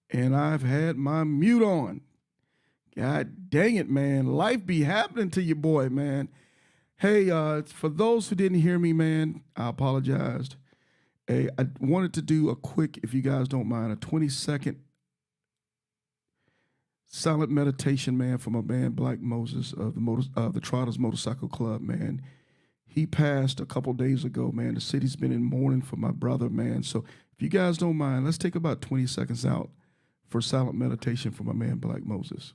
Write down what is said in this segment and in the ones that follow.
and I've had my mute on. God dang it, man. Life be happening to you, boy, man. Hey, for those who didn't hear me, man, I apologized. Hey, I wanted to do a quick, if you guys don't mind, a 20-second silent meditation, man, for my man Black Moses of the Trotters Motorcycle Club, man. He passed a couple days ago, man. The city's been in mourning for my brother, man. So if you guys don't mind, let's take about 20 seconds out for silent meditation for my man Black Moses.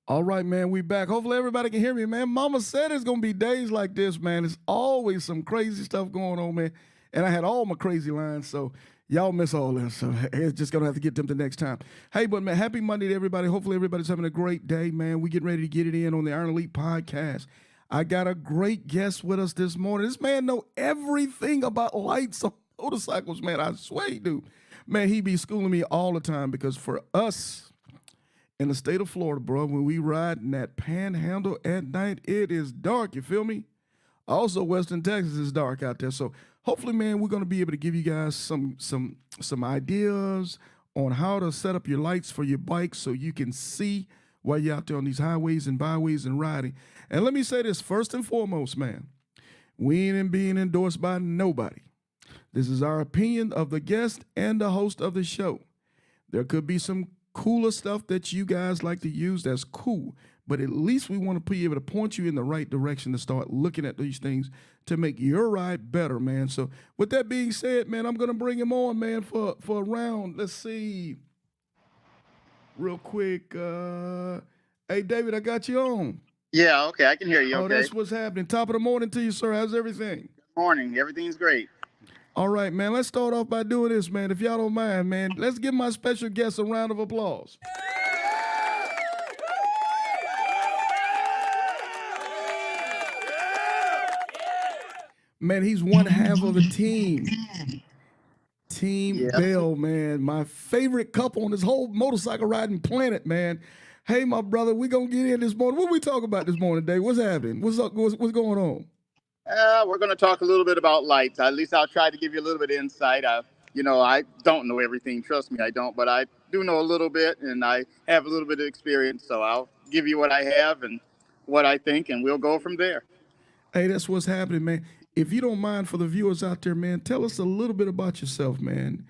All right, man, we back. Hopefully everybody can hear me, man. Mama said it's gonna be days like this, man. It's always some crazy stuff going on, man. And I had all my crazy lines, so y'all miss all this. So it's just gonna have to get them the next time. Hey, but man, happy Monday to everybody. Hopefully everybody's having a great day, man. We getting ready to get it in on the Iron Elite podcast. I got a great guest with us this morning. This man know everything about lights on motorcycles, man. I swear he do. Man, he be schooling me all the time because for us in the state of Florida, bro, when we ride in that panhandle at night, it is dark. You feel me? Also, Western Texas is dark out there. So hopefully, man, we're gonna be able to give you guys some ideas on how to set up your lights for your bike so you can see while you're out there on these highways and byways and riding. And let me say this first and foremost, man. We ain't being endorsed by nobody. This is our opinion of the guest and the host of the show. There could be some cooler stuff that you guys like to use, that's cool. But at least we want to be able to point you in the right direction to start looking at these things to make your ride better, man. So with that being said, man, I'm going to bring him on, man, for a round. Let's see. Real quick. Hey, David, I got you on. Yeah, okay, I can hear you. Oh, Okay. that's what's happening. Top of the morning to you, sir. How's everything? Good morning. Everything's great. All right, man. Let's start off by doing this, man. If y'all don't mind, man, let's give my special guest a round of applause. Man, he's one half of the team. Team Bell, man. My favorite couple on this whole motorcycle riding planet, man. Hey, my brother, we gonna get in this morning. What we talking about this morning, Dave? What's happening? What's up? What's going on? We're going to talk a little bit about lights. At least I'll try to give you a little bit of insight. I don't know everything. Trust me, I don't. But I do know a little bit, and I have a little bit of experience. So I'll give you what I have and what I think, and we'll go from there. Hey, that's what's happening, man. If you don't mind, for the viewers out there, man, tell us a little bit about yourself, man.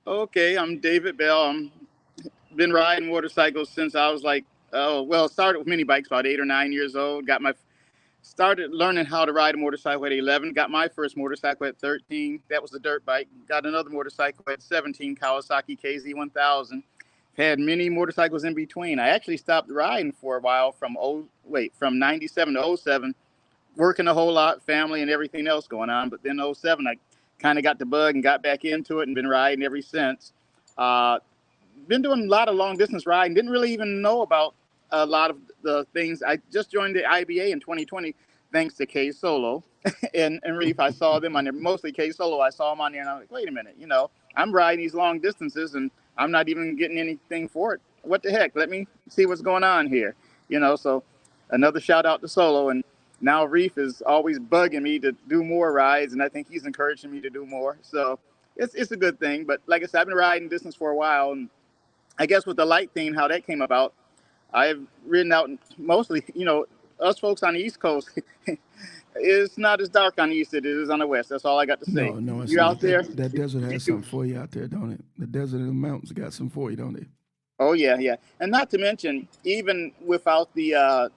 Okay, I'm David Bell. I'm been riding motorcycles since I was started with mini bikes about 8 or 9 years old. Started learning how to ride a motorcycle at 11. Got my first motorcycle at 13. That was a dirt bike. Got another motorcycle at 17, Kawasaki KZ1000. Had many motorcycles in between. I actually stopped riding for a while from 97 to '07, working a whole lot, family and everything else going on. But then '07, I kind of got the bug and got back into it and been riding ever since. Been doing a lot of long distance riding. Didn't really even know about a lot of the things. I just joined the IBA in 2020 thanks to K Solo and Reef. I saw them on there, mostly K Solo. I saw them on there and I'm like, wait a minute, I'm riding these long distances and I'm not even getting anything for it. What the heck? Let me see what's going on here. So another shout out to Solo. And now Reef is always bugging me to do more rides, and I think he's encouraging me to do more. So it's a good thing. But like I said, I've been riding distance for a while, and I guess with the light thing, how that came about, I've ridden out mostly, us folks on the East Coast, it's not as dark on the East as it is on the West. That's all I got to say. No, it's You're not. out there. That desert has something for you out there, don't it? The desert and the mountains got something for you, don't they? Oh, yeah, yeah. And not to mention, even without the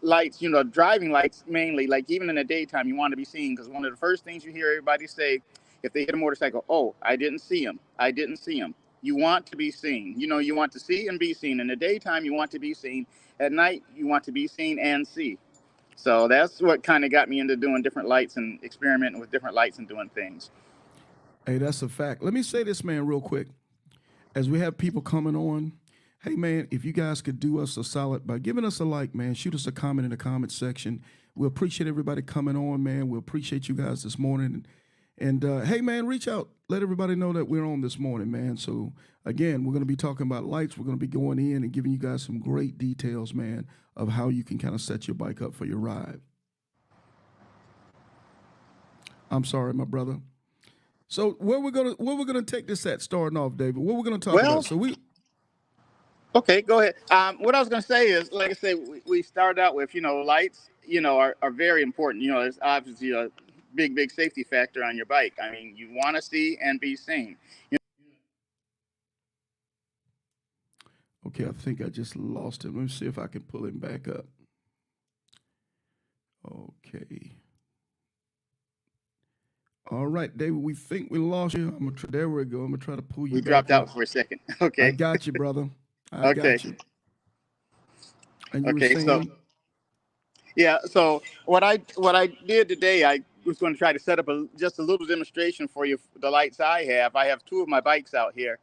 lights, driving lights mainly, like even in the daytime, you want to be seen, because one of the first things you hear everybody say if they hit a motorcycle, oh, I didn't see him. I didn't see him. You want to be seen. You want to see and be seen. In the daytime, you want to be seen. At night, you want to be seen and see. So that's what kind of got me into doing different lights and experimenting with different lights and doing things. Hey, that's a fact. Let me say this, man, real quick. As we have people coming on, hey, man, if you guys could do us a solid by giving us a like, man, shoot us a comment in the comment section. We appreciate everybody coming on, man. We appreciate you guys this morning. And hey, man, reach out. Let everybody know that we're on this morning, man. So again, we're going to be talking about lights. We're going to be going in and giving you guys some great details, man, of how you can kind of set your bike up for your ride. I'm sorry, my brother. So where we're gonna take this at starting off, David? What we're gonna talk Well, about? So we okay, go ahead. What I was going to say is, like I say, we started out with, lights, are very important. It's obviously a big safety factor on your bike. I mean, you want to see and be seen. okay. I think I just lost him. Let me see if I can pull him back up. Okay. All right, David. We think we lost you. There we go. I'm gonna try to pull you We back dropped up. out for a second. I Okay. got you, brother. I Okay. got you. And you were Okay. So saying, yeah. So what I did today, I was going to try to set up just a little demonstration for you. The lights I have. I have two of my bikes out here.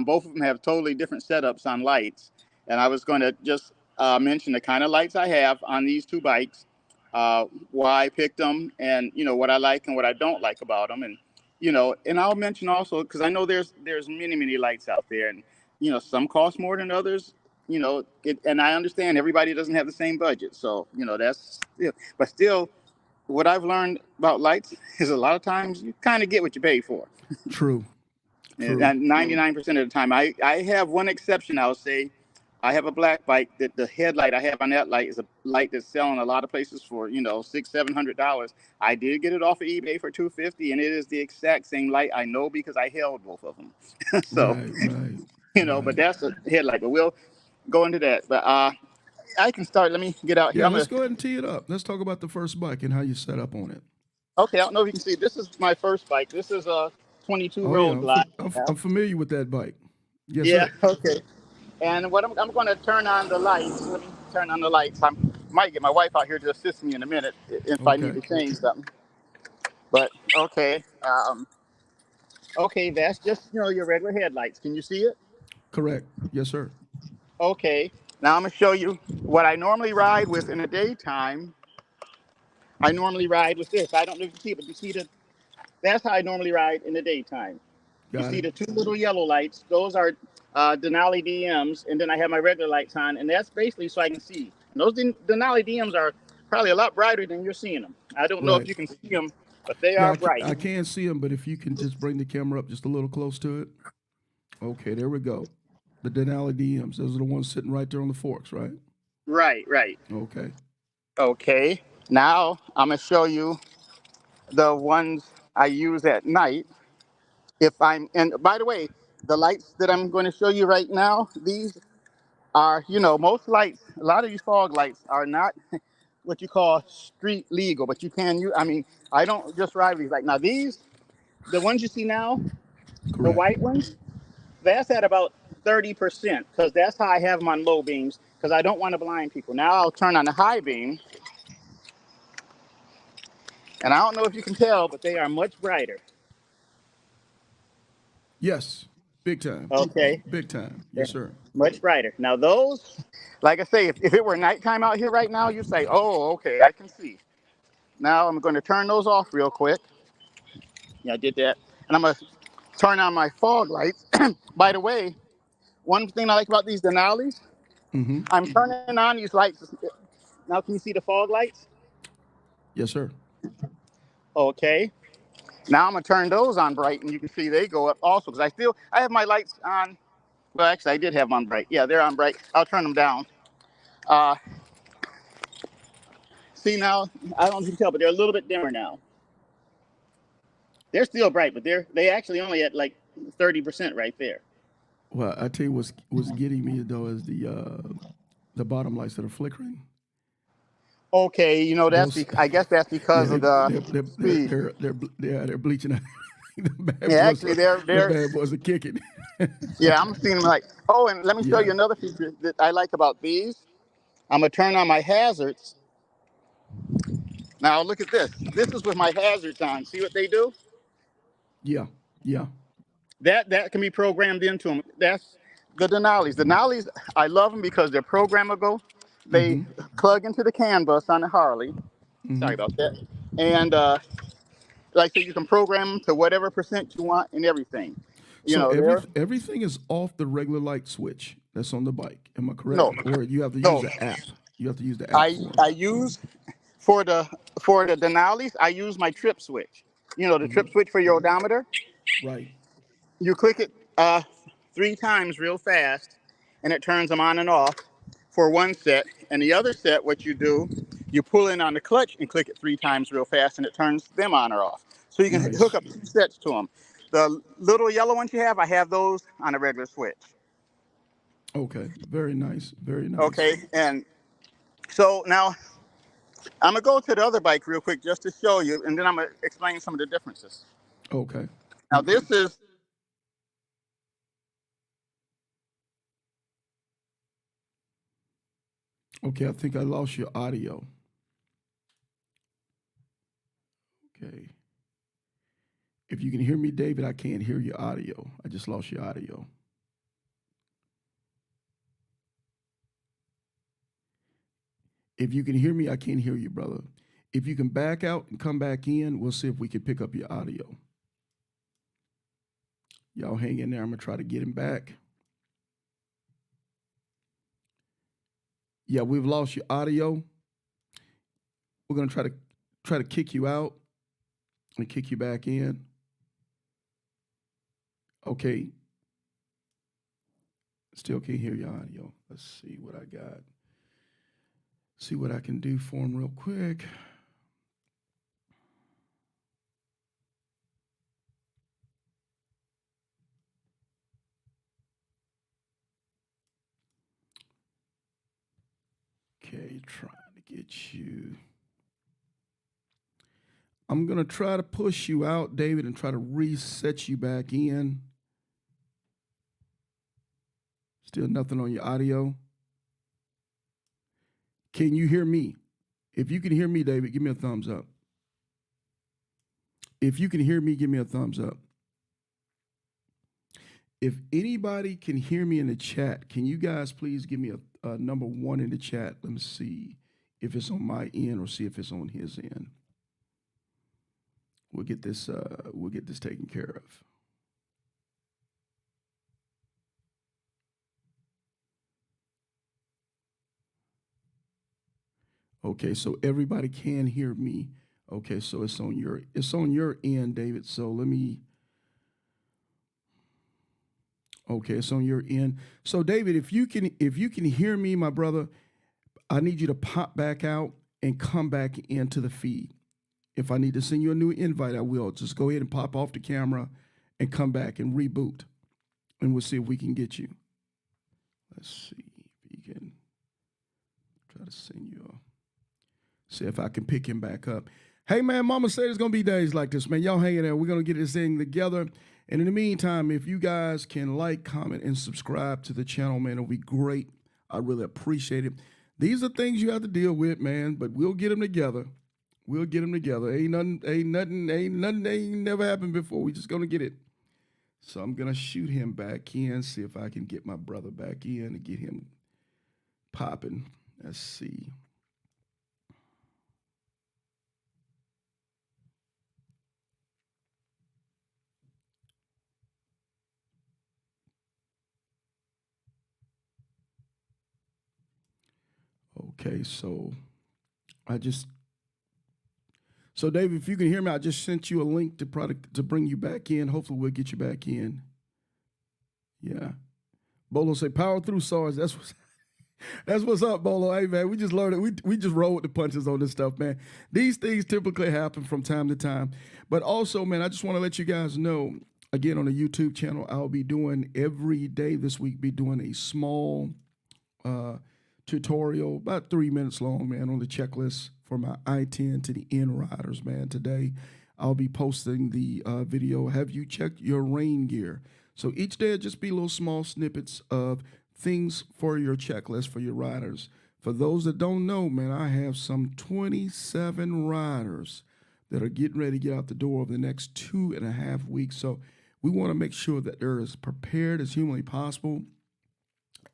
Both of them have totally different setups on lights, and I was going to just mention the kind of lights I have on these two bikes, why I picked them, and what I like and what I don't like about them, and and I'll mention also because I know there's many lights out there, and some cost more than others. And I understand everybody doesn't have the same budget, so that's but still, what I've learned about lights is a lot of times you kind of get what you pay for. true, true, And 99% of the time, I have one exception. I'll say, I have a black bike that the headlight I have on that light is a light that's selling a lot of places for $600-700. I did get it off of eBay for $250, and it is the exact same light. I know because I held both of them. So right, right, but right. that's a headlight. But we'll go into that. But I can start. Let me get out here. Yeah, let's go ahead and tee it up. Let's talk about the first bike and how you set up on it. Okay. I don't know if you can see. This is my first bike. This is a 22 Oh yeah, Road Glide. I'm familiar with that bike. Yes, Yeah. sir. Okay. And what I'm going to turn on the lights. Let me turn on the lights. I might get my wife out here to assist me in a minute if I need Okay, to change something. But okay. Okay, that's just your regular headlights. Can you see it? correct. Yes, sir. Okay. Now I'm going to show you what I normally ride with in the daytime. I normally ride with this. I don't know if you see it, but you see the. That's how I normally ride in the daytime. You Got see it. the two little yellow lights. Those are Denali DMs, and then I have my regular lights on, and that's basically so I can see. And those Denali DMs are probably a lot brighter than you're seeing them. I don't know if Right. you can see them, but they Yeah, are bright. I can't see them, but if you can just bring the camera up just a little close to it. Okay, there we go. The Denali DMs. Those are the ones sitting right there on the forks, right? Right, right. Okay. Okay. Now I'm gonna show you the ones I use at night. If I'm, and by the way, the lights that I'm going to show you right now, these are, most lights, a lot of these fog lights are not what you call street legal, but you can use, I mean, I don't just ride these lights. Now these, the ones you see now, the Correct. white ones, that's at about 30% because that's how I have them on low beams because I don't want to blind people. Now I'll turn on the high beam, and I don't know if you can tell, but they are much brighter. Yes. Big time. Okay. Big time. They're Yes, sir. much brighter. Now those, like I say, if it were nighttime out here right now, you say, oh, okay, I can see. Now I'm going to turn those off real quick. Yeah, I did that. And I'm going to turn on my fog lights. By the way, one thing I like about these Denali's, Mm-hmm. I'm turning on these lights. Now can you see the fog lights? Yes, sir. Okay. Now I'm going to turn those on bright, and you can see they go up also because I have my lights on. Well, actually, I did have them on bright. Yeah, they're on bright. I'll turn them down. Uh, See now, I don't know if you can tell, but they're a little bit dimmer now. They're still bright, but they actually only at like 30% right there. Well, I tell you what's getting me though is the bottom lights that are flickering. Okay, Those I guess that's yeah, because of the speed. they're bleaching out. the bad Yeah, boys actually, are the bad boys are kicking. yeah, I'm seeing them like. Oh, and let me show yeah. you another feature that I like about these. I'm gonna turn on my hazards. Now look at this. This is with my hazards on. See what they do? Yeah. Yeah. That can be programmed into them. That's the Denali's. Denali's, I love them because they're programmable. They Mm-hmm. plug into the CAN bus on the Harley. Mm-hmm. Sorry about that. And like so you can program them to whatever percent you want and everything. You So know, there. everything is off the regular light switch that's on the bike. Am I correct? No, Or you have to use no. the app. You have to use the app I for them. I use for the Denali's. I use my trip switch. You know, the trip switch for your odometer. Right. You click it 3 times real fast, and it turns them on and off for one set. And the other set, what you do, you pull in on the clutch and click it 3 times real fast, and it turns them on or off. So you can hook Nice. up 2 sets to them. The little yellow ones you have, I have those on a regular switch. Okay. Very nice. Very nice. Okay, and so now I'm gonna go to the other bike real quick just to show you, and then I'm gonna explain some of the differences. Okay. Now this is Okay. I think I lost your audio. Okay. If you can hear me, David, I can't hear your audio. I just lost your audio. If you can hear me, I can't hear you, brother. If you can back out and come back in, we'll see if we can pick up your audio. Y'all hang in there. I'm going to try to get him back. Yeah, we've lost your audio. We're going to try to kick you out and kick you back in. Okay. Still can't hear your audio. Let's see what I got. See what I can do for him real quick. Okay, trying to get you. I'm going to try to push you out, David, and try to reset you back in. Still nothing on your audio. Can you hear me? If you can hear me, David, give me a thumbs up. If you can hear me, give me a thumbs up. If anybody can hear me in the chat, can you guys please give me a number 1 in the chat? Let me see if it's on my end or see if it's on his end. We'll get this taken care of. Okay, so everybody can hear me. Okay, so it's on your end, David. So let me. Okay, it's on your end. So David, if you can hear me, my brother, I need you to pop back out and come back into the feed. If I need to send you a new invite, I will. Just go ahead and pop off the camera and come back and reboot, and we'll see if we can get you. Let's see if he can try to send you a. See if I can pick him back up. Hey, man, Mama said it's going to be days like this, man. Y'all hang in there. We're going to get this thing together. And in the meantime, if you guys can like, comment, and subscribe to the channel, man, it'll be great. I really appreciate it. These are things you have to deal with, man, but we'll get them together. We'll get them together. Ain't never happened before. We just going to get it. So I'm going to shoot him back in, see if I can get my brother back in and get him popping. Let's see. Okay, so David, if you can hear me, I just sent you a link to bring you back in. Hopefully we'll get you back in. Yeah. Bolo say power through SARS. That's what's up, Bolo. Hey man, we just learned it. We just roll with the punches on this stuff, man. These things typically happen from time to time. But also, man, I just want to let you guys know, again, on the YouTube channel, I'll be doing every day this week, be doing a small tutorial, about 3 minutes long, man, on the checklist for my I-10 to the N riders, man. Today, I'll be posting the video, have you checked your rain gear? So each day, it'll just be little small snippets of things for your checklist for your riders. For those that don't know, man, I have some 27 riders that are getting ready to get out the door over the next 2.5 weeks. So we want to make sure that they're as prepared as humanly possible.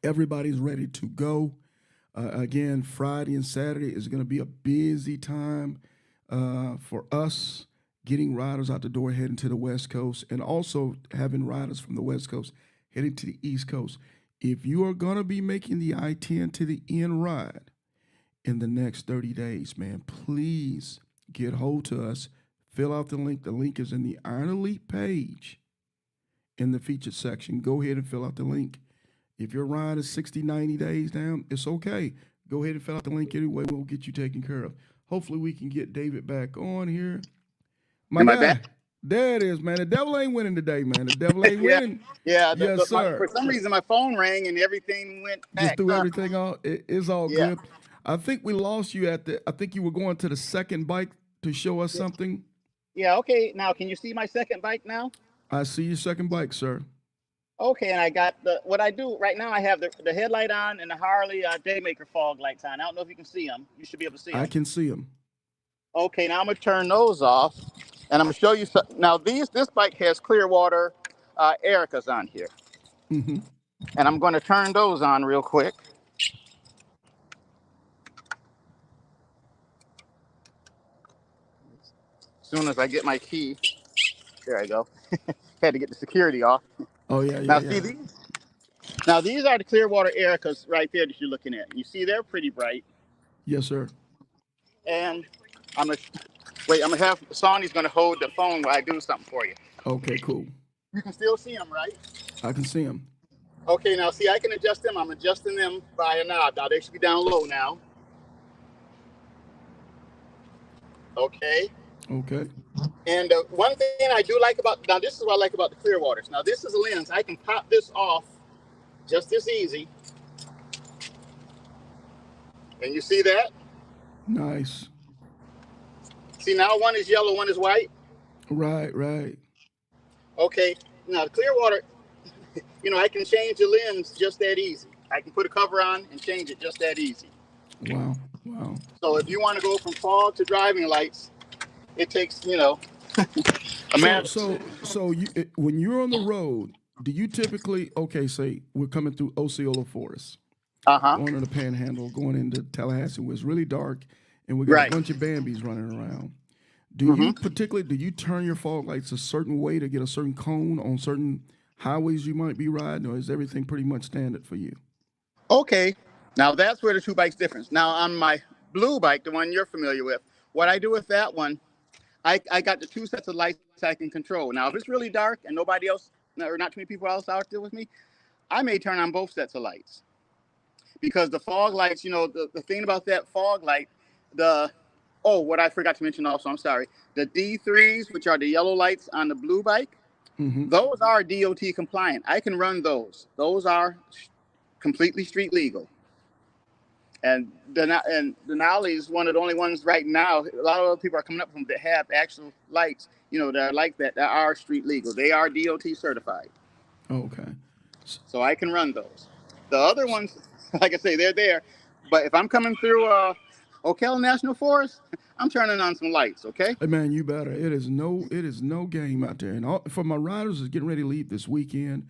Everybody's ready to go. Again, Friday and Saturday is going to be a busy time for us getting riders out the door heading to the West Coast, and also having riders from the West Coast heading to the East Coast. If you are going to be making the I-10 to the end ride in the next 30 days, man, please get hold to us. Fill out the link. The link is in the Iron Elite page in the featured section. Go ahead and fill out the link. If your ride is 60, 90 days down, it's okay. Go ahead and fill out the link anyway. We'll get you taken care of. Hopefully we can get David back on here. My Am I guy, back? there it is, man. The devil ain't winning today, man. The devil ain't Yeah, winning. yeah. Yes, sir. For some reason, my phone rang and everything went Just back threw up. everything off. It's all Yeah. good. I think we lost you I think you were going to the second bike to show us something. Yeah. Okay. Now, can you see my second bike now? I see your second bike, sir. Okay, and I got what I do right now. I have the headlight on and the Harley Daymaker fog lights on. I don't know if you can see them. You should be able to see them. I can see them. Okay, now I'm gonna turn those off, and I'm gonna show you. Now this bike has Clearwater Ericas on here, Mm-hmm. and I'm gonna turn those on real quick. As soon as I get my key, there I go. Had to get the security off. Oh yeah, Now yeah. see these. Now these are the Clearwater Ericas right there that you're looking at. You see they're pretty bright. Yes, sir. And I'm gonna wait. I'm gonna have Sonny's gonna hold the phone while I do something for you. Okay, cool. You can still see them, right? I can see them. Okay, now see, I can adjust them. I'm adjusting them by a knob. Now they should be down low now. Okay. Okay. And one thing I do like about, now this is what I like about the Clearwaters. Now this is a lens. I can pop this off just this easy. And you see that? Nice. See, now one is yellow, one is white. Right, right. Okay, now the Clearwater, I can change the lens just that easy. I can put a cover on and change it just that easy. Wow, wow. So if you want to go from fog to driving lights, it takes, a minute. So when you're on the road, do you typically, say we're coming through Osceola Forest, going to the Panhandle, going into Tallahassee, where it's really dark, and we got a bunch of Bambis running around. Do you turn your fog lights a certain way to get a certain cone on certain highways you might be riding, or is everything pretty much standard for you? Okay, now that's where the two bikes difference. Now on my blue bike, the one you're familiar with, what I do with that one, I got the two sets of lights I can control. Now if it's really dark and nobody else, or not too many people else out there with me, I may turn on both sets of lights. Because the fog lights, the thing about that fog light, what I forgot to mention also, I'm sorry, the D3s, which are the yellow lights on the blue bike, those are DOT compliant. I can run those. Those are completely street legal. And Denali is one of the only ones right now. A lot of other people are coming up with them that have actual lights, that are like that are street legal. They are DOT certified. Okay. So I can run those. The other ones, like I say, they're there. But if I'm coming through Ocala National Forest, I'm turning on some lights, okay? Hey man, you better. It is no game out there. And for my riders is getting ready to leave this weekend.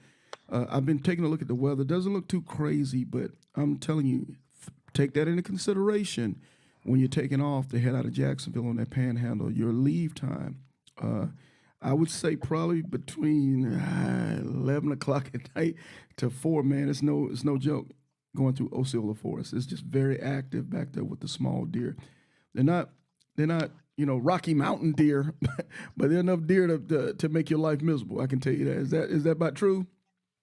I've been taking a look at the weather. It doesn't look too crazy, but I'm telling you, take that into consideration when you're taking off to head out of Jacksonville on that Panhandle. Your leave time, I would say probably between 11 o'clock at night to 4. Man, it's no joke going through Osceola Forest. It's just very active back there with the small deer. They're not Rocky Mountain deer, but they're enough deer to make your life miserable. I can tell you that. Is that about true?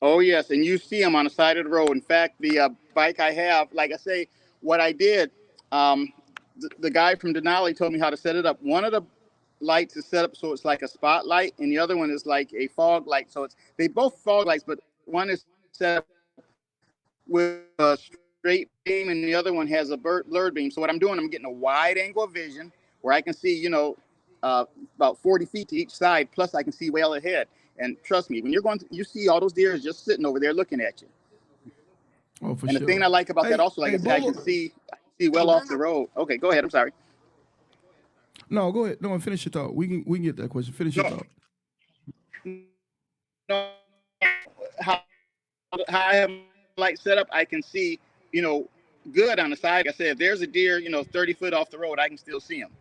Oh, yes, and you see them on the side of the road. In fact, the bike I have, like I say, what I did, the guy from Denali told me how to set it up. One of the lights is set up so it's like a spotlight, and the other one is like a fog light. So they both fog lights, but one is set up with a straight beam, and the other one has a blurred beam. So what I'm doing, I'm getting a wide angle of vision where I can see, about 40 feet to each side, plus I can see well ahead. And trust me, when you're you see all those deer just sitting over there looking at you. Oh, for and sure. the thing I like about that also, like I said, I can see well off the road. Okay, go ahead. I'm sorry. No, go ahead. No, finish your thought. We can get that question. Finish your thought. No, how I have light set up, I can see, good on the side. Like I said, if there's a deer, 30 foot off the road, I can still see him.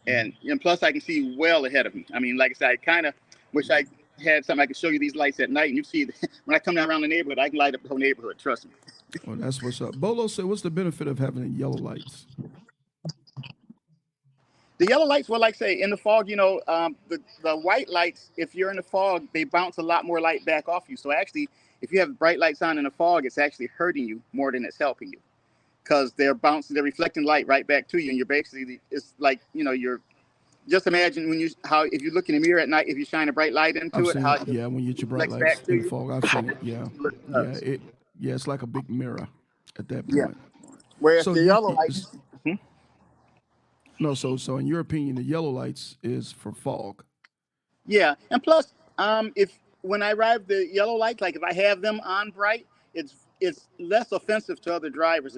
And plus I can see well ahead of me. I mean, like I said, I kind of wish I had something I could show you these lights at night, and you see when I come down around the neighborhood, I can light up the whole neighborhood. Trust me. Oh, that's what's up. Bolo said, "What's the benefit of having yellow lights?" The yellow lights, well, like I say, in the fog, the white lights, if you're in the fog, they bounce a lot more light back off you. So actually, if you have bright lights on in the fog, it's actually hurting you more than it's helping you, because they're reflecting light right back to you, and you're basically, it's like, you're just imagine if you look in the mirror at night, if you shine a bright light I've into it, seen how it. it Yeah, when you get your bright reflects back lights to in the you. fog, I've seen it. Yeah, What it yeah, does. it's like a big mirror at that Yeah. point. Whereas So the you yellow lights, no, so in your opinion, the yellow lights is for fog. yeah, and plus, if when I ride the yellow lights, like if I have them on bright, it's less offensive to other drivers.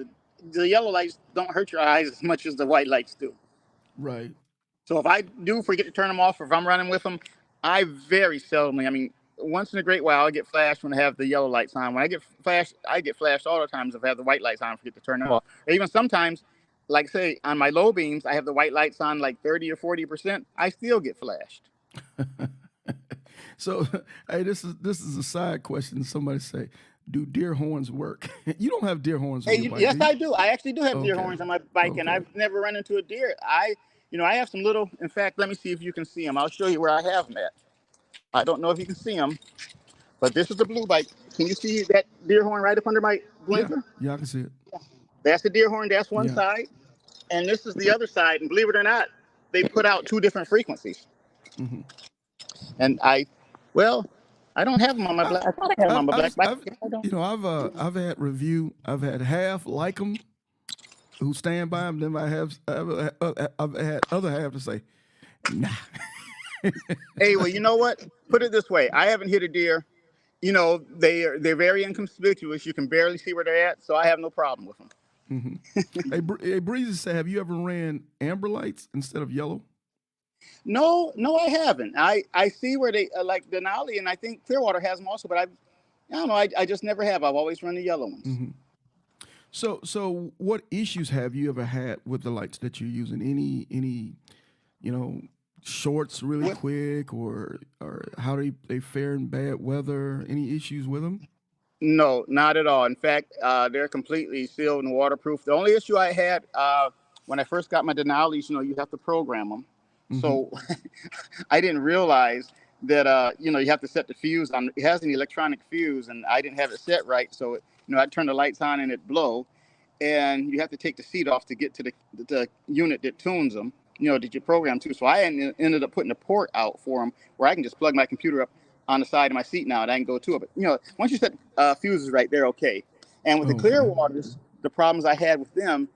The yellow lights don't hurt your eyes as much as the white lights do. Right. So if I do forget to turn them off, or if I'm running with them, I very seldomly, I mean, once in a great while, I get flashed when I have the yellow lights on. When I get flashed all the times if I have the white lights on and forget to turn them off. Or even sometimes, like say on my low beams, I have the white lights on like 30 or 40%. I still get flashed. So, hey, this is a side question. Somebody say, "Do deer horns work?" You don't have deer horns on your bike, Yes, do you? I do. I actually do have deer Okay. horns on my bike, and Okay. I've never run into a deer. I have some little. In fact, let me see if you can see them. I'll show you where I have them at. I don't know if you can see them, but this is the blue bike. Can you see that deer horn right up under my Yeah. blinker? Yeah, I can see it. That's the deer horn. That's one Yeah. side, and this is the other side. And believe it or not, they put out two different frequencies. Hmm. And well, I don't have them on my black. I thought I had them on my black bike. I don't. I've had half like them who stand by them. Then I've had other half to say, nah. Hey, well, you know what? Put it this way: I haven't hit a deer. They're very inconspicuous. You can barely see where they're at, so I have no problem with them. Hey, Breezy said, have you ever ran amber lights instead of yellow? No, no, I haven't. I see where they like Denali, and I think Clearwater has them also, but I don't know. I just never have. I've always run the yellow ones. So what issues have you ever had with the lights that you're using? Any shorts really quick, or how they fare in bad weather? Any issues with them? No, not at all. In fact, they're completely sealed and waterproof. The only issue I had when I first got my Denalis, you have to program them. So I didn't realize that you have to set the fuse on. It has an electronic fuse, and I didn't have it set right. So I'd turn the lights on and it blow, and you have to take the seat off to get to the unit that tunes them. That you program to. So I ended up putting a port out for them where I can just plug my computer up on the side of my seat now, and I can go to it. But once you set fuses right, they're okay. And with the Okay. Clearwaters, the problems I had with them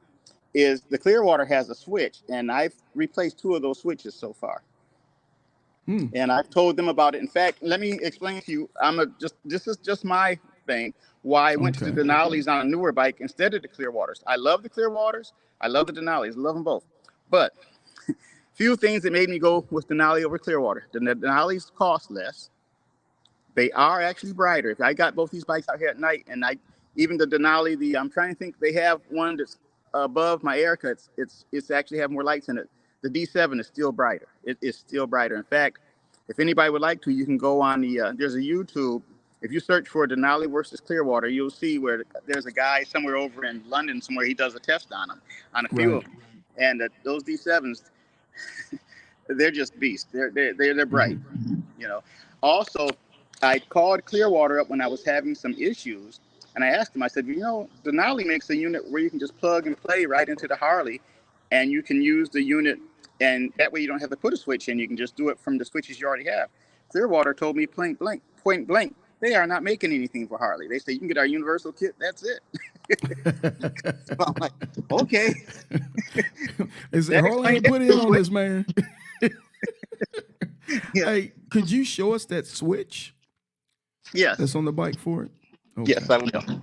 is the Clearwater has a switch, and I've replaced two of those switches so far. And I've told them about it. In fact, let me explain to you. This is just my thing. Why I went to the Denalis on a newer bike instead of the Clearwaters. I love the Clearwaters. I love the Denalis. Love them both. But few things that made me go with Denali over Clearwater. The Denalis cost less. They are actually brighter. If I got both these bikes out here at night, and even the Denali, I'm trying to think, they have one that's above my Erica. It's actually have more lights in it. The D7 is still brighter. It is still brighter. In fact, if anybody would like to, you can go on there's a YouTube. If you search for Denali versus Clearwater, you'll see where there's a guy somewhere over in London somewhere. He does a test on them, on a few of them, and those D7s, they're just beasts. They're bright. Also, I called Clearwater up when I was having some issues, and I asked him. I said, Denali makes a unit where you can just plug and play right into the Harley, and you can use the unit, and that way you don't have to put a switch in. You can just do it from the switches you already have. Clearwater told me point blank, they are not making anything for Harley. They say you can get our universal kit. That's it. So I'm like, okay. Is it Harley ain't put in on this, man? Yeah. Hey, could you show us that switch? Yes. That's on the bike for it? Okay. Yes, I will.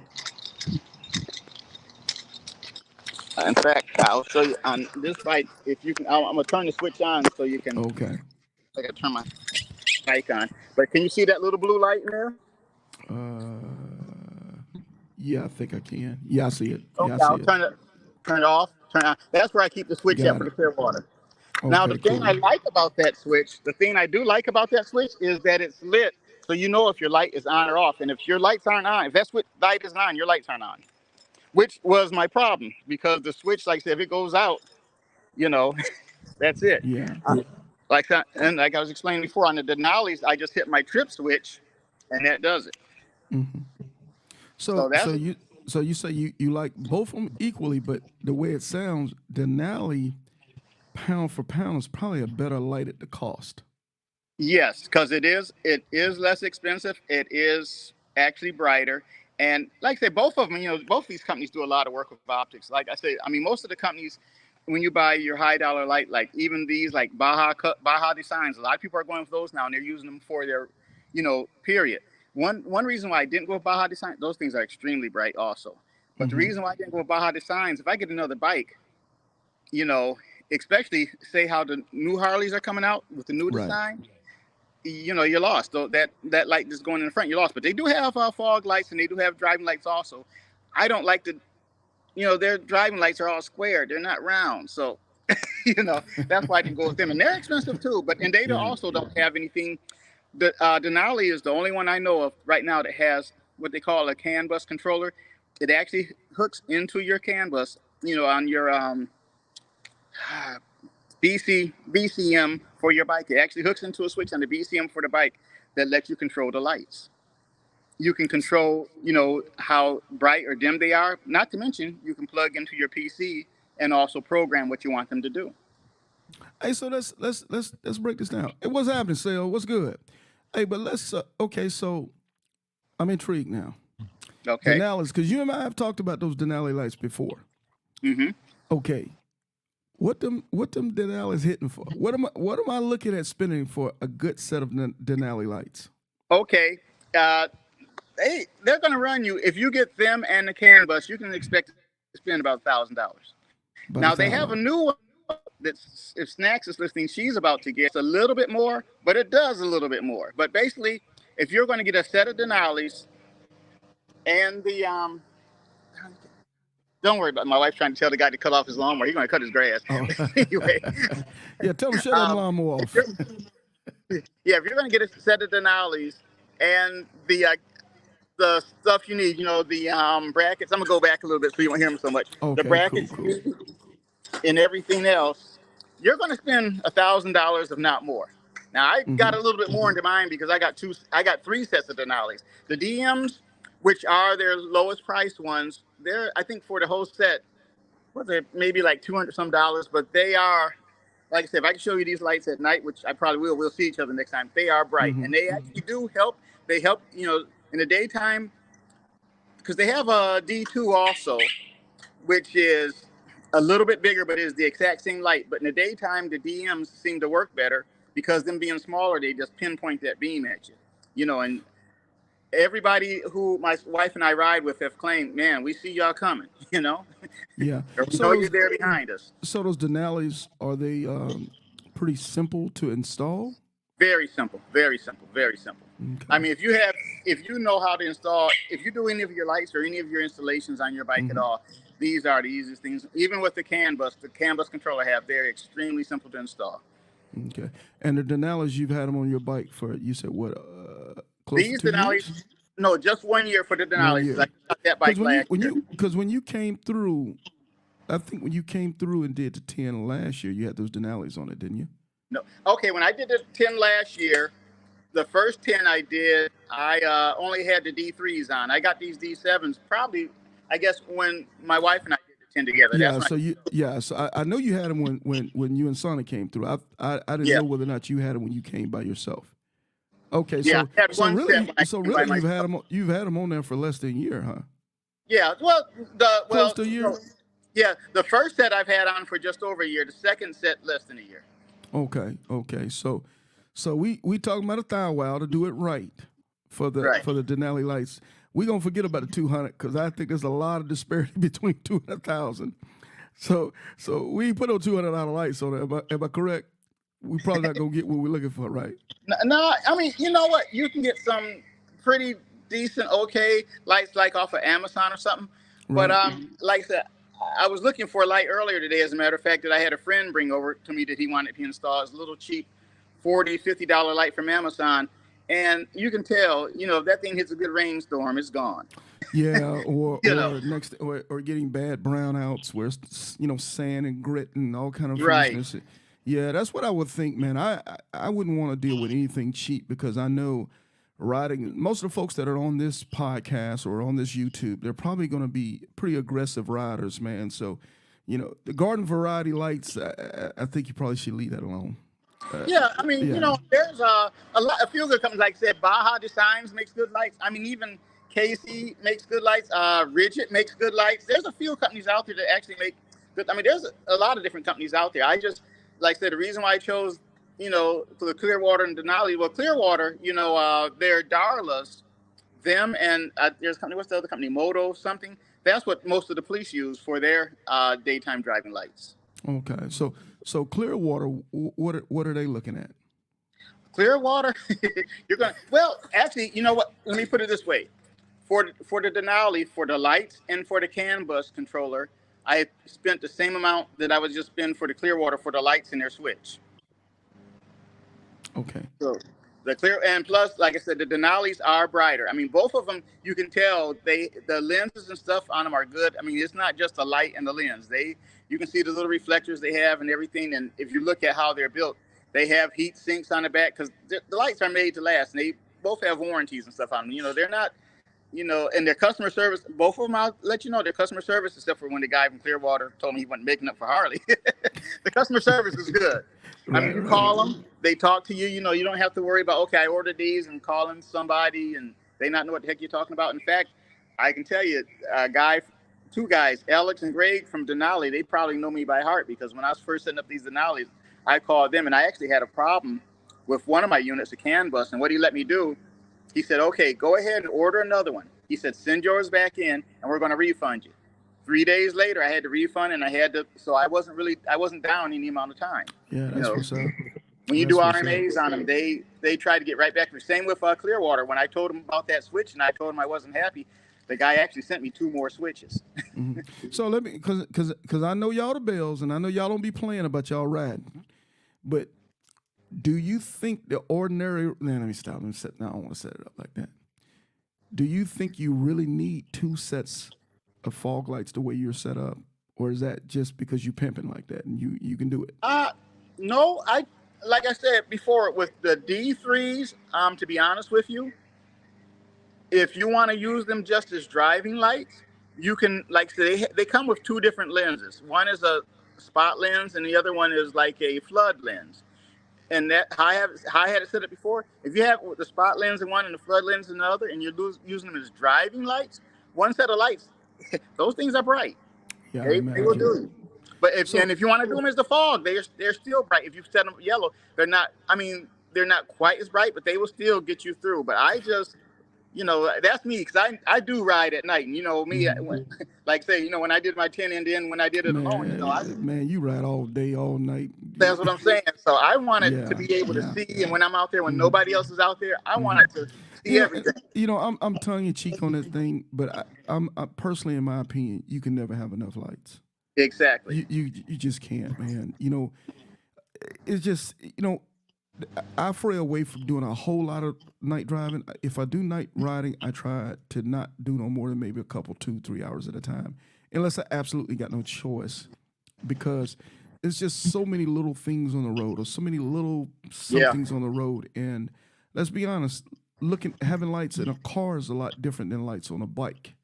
In fact, I'll show you on this bike. If you can, I'm gonna turn the switch on so you can. Okay. I gotta turn my bike on. But can you see that little blue light in there? Yeah, I think I can. Yeah, I see it. Okay, Yeah, I see I'll turn it off. Turn it on. That's where I keep the switch at for the Clearwater. Now, the Okay, thing I cool. like about that switch, the thing I do like about that switch is that it's lit, so you know if your light is on or off. And if your lights aren't on, if that switch light isn't on, your lights aren't on. Which was my problem because the switch, like I said, if it goes out, you know, that's it. Yeah. Like that, and like I was explaining before on the Denali's, I just hit my trip switch, and that does it. Hmm. So So that's you say you like both of them equally, but the way it sounds, Denali pound for pound is probably a better light at the cost. yes, because it is less expensive. It is actually brighter, and like I say, both of them, both these companies do a lot of work with optics. Like I say, I mean, most of the companies, when you buy your high dollar light, like even these like Baja Designs, a lot of people are going for those now, and they're using them for their, period. One reason why I didn't go with Baja Design, those things are extremely bright also. But the Hmm. reason why I didn't go with Baja Designs, if I get another bike, you know, especially say how the new Harleys are coming out with the new Right. design, you're lost. So that light that's going in the front, you're lost. But they do have fog lights and they do have driving lights also. I don't like their driving lights are all square. They're not round. So, that's why I didn't go with them. And they're expensive too. And they Yeah. also don't have anything. The Denali is the only one I know of right now that has what they call a CAN bus controller. It actually hooks into your CAN bus, on your BCM for your bike. It actually hooks into a switch on the BCM for the bike that lets you control the lights. You can control, how bright or dim they are. Not to mention, you can plug into your PC and also program what you want them to do. Hey, so let's break this down. Hey, what's happening, Sale? What's good? Hey, but let's okay. So I'm intrigued now. Okay. Denali's, because you and I have talked about those Denali lights before. Mm-hmm. Okay, what them Denali's hitting for? What am I looking at spending for a good set of Denali lights? Okay. Uh, they're going to run you if you get them and the CAN bus. You can expect to spend about $1,000. About a Now they have a thousand. new one that if Snacks is listening, she's about to get a little bit more, but it does a little bit more. But basically, if you're going to get a set of Denali's and the don't worry about it. My wife's trying to tell the guy to cut off his lawnmower. He's going to cut his grass. Oh, Anyway, yeah. Tell them shut that lawnmower if off. if you're going to get a set of Denali's and the stuff you need, the brackets. I'm gonna go back a little bit so you won't hear them so much. The Okay, cool, brackets cool. and everything else, you're going to spend $1,000 if not more. Now I got Hmm. a little bit more into mine because I got three sets of Denali's. The DMs, which are their lowest priced ones, they're I think for the whole set, was it maybe like 200 some dollars, but they are. Like I said, if I can show you these lights at night, which I probably will, we'll see each other next time. They are bright, Hmm. and they actually do help. They help, in the daytime because they have a D2 also, which is a little bit bigger, but is the exact same light. But in the daytime, the DMs seem to work better because them being smaller, they just pinpoint that beam at you. And everybody who my wife and I ride with have claimed, man, we see y'all coming, Yeah. or we So know you're those there behind us. Denali's, are they pretty simple to install? Very simple, very simple, very simple. I Okay. mean, if you know how to install, if you do any of your lights or any of your installations on your bike at Hmm. all, these are the easiest things. Even with the CAN bus controller I have, they're extremely simple to install. Okay. And the Denali's, you've had them on your bike for, you said what, close to These 2 years? Denali's, no, just 1 year for the 1 Denali's because I year. got that Because bike last year. when you came through, I think when you came through and did the 10 last year, you had those Denali's on it, didn't you? No, okay. When I did the 10 last year, the first 10 I did, I only had the D3s on. I got these D7s probably, I guess, when my wife and I did the 10 together. That's Yeah. when So I know you had them when you and Sonny came through. I didn't yeah, know whether or not you had them when you came by yourself. Okay. yeah. I had So one set really when I so came by really myself. you've had them on there for less than a year, huh? Yeah, Close to a year. yeah, the first set I've had on for just over a year. The second set less than a year. Okay, okay. So we talking about a thou wow to do it right for the Right. Denali lights. We gonna forget about the 200 because I think there's a lot of disparity between 200,000. So we put on $200 lights on it. Am I correct? We probably not gonna get what we're looking for, right? No, I mean, you know what? You can get some pretty decent, okay lights like off of Amazon or something. But Right. like I said, I was looking for a light earlier today, as a matter of fact, that I had a friend bring over to me that he wanted to install. It's a little cheap $40, $50 light from Amazon. And you can tell, if that thing hits a good rainstorm, it's gone. Yeah, or You know, or next or getting bad brownouts where it's sand and grit and all kind of right. foolishness. Yeah, that's what I would think, man. I wouldn't want to deal with anything cheap because I know riding most of the folks that are on this podcast or on this YouTube, they're probably going to be pretty aggressive riders, man. So, the garden variety lights, I think you probably should leave that alone. Yeah, I mean, Yeah, there's a few good companies. Like I said, Baja Designs makes good lights. I mean, even Casey makes good lights. Rigid makes good lights. There's a few companies out there that actually make good. I mean, there's a lot of different companies out there. I just, like I said, the reason why I chose, for the Clearwater and Denali. Well, Clearwater, they're Darla's, them, and there's a company. What's the other company? Moto something. That's what most of the police use for their daytime driving lights. okay. So Clearwater, what are they looking at? Clearwater, actually, you know what? Let me put it this way: for the Denali, for the lights and for the CAN bus controller, I spent the same amount that I would just spend for the Clearwater for the lights and their switch. Okay. So the clear, and plus, like I said, the Denalis are brighter. I mean, both of them, you can tell the lenses and stuff on them are good. I mean, it's not just the light and the lens. You can see the little reflectors they have and everything. And if you look at how they're built, they have heat sinks on the back because the lights are made to last. And they both have warranties and stuff on them. They're not, and their customer service, both of them, I'll let you know, their customer service, except for when the guy from Clearwater told me he wasn't making up for Harley. The customer service is good. I mean, you call them, they talk to you. You don't have to worry about, okay, I ordered these and calling somebody and they not know what the heck you're talking about. In fact, I can tell you, two guys, Alex and Greg from Denali, they probably know me by heart because when I was first setting up these Denalis, I called them and I actually had a problem with one of my units, a CAN bus. And what he let me do, he said, okay, go ahead and order another one. He said, send yours back in and we're going to refund you. 3 days later, I had to refund and so I wasn't down any amount of time. Yeah, that's what's up. When you do RMAs on them, they try to get right back to me. Same with Clearwater. When I told him about that switch and I told him I wasn't happy, the guy actually sent me 2 more switches. Mm-hmm. So let me, because I know y'all the Bells and I know y'all don't be playing about y'all riding, but do you think the ordinary? Let me stop. No, I don't want to set it up like that. Do you think you really need 2 sets of fog lights the way you're set up, or is that just because you pimping like that and you can do it? No, like I said before with the D3s. To be honest with you, if you want to use them just as driving lights, you can. Like they come with 2 different lenses. One is a spot lens, and the other one is like a flood lens. And that I had it set up before. If you have the spot lens in one and the flood lens in the other, and you're using them as driving lights, one set of lights, those things are bright. Yeah, They will do you. But if you want to do them as the fog, they're still bright. If you set them yellow, they're not. I mean, they're not quite as bright, but they will still get you through. But I just, that's me because I do ride at night, and me, like say, when I did my 10 and then when I did it alone, man, you ride all day, all night. That's what I'm saying. So I wanted to be able to see, and when I'm out there, when nobody else is out there, I wanted to see everything. I'm tongue in cheek on this thing, but I'm personally, in my opinion, you can never have enough lights. Exactly. You just can't, man. It's just I fray away from doing a whole lot of night driving. If I do night riding, I try to not do no more than maybe a couple, 2-3 hours at a time, unless I absolutely got no choice, because it's just so many little things on the road, or so many little somethings on the road. And let's be honest, having lights in a car is a lot different than lights on a bike.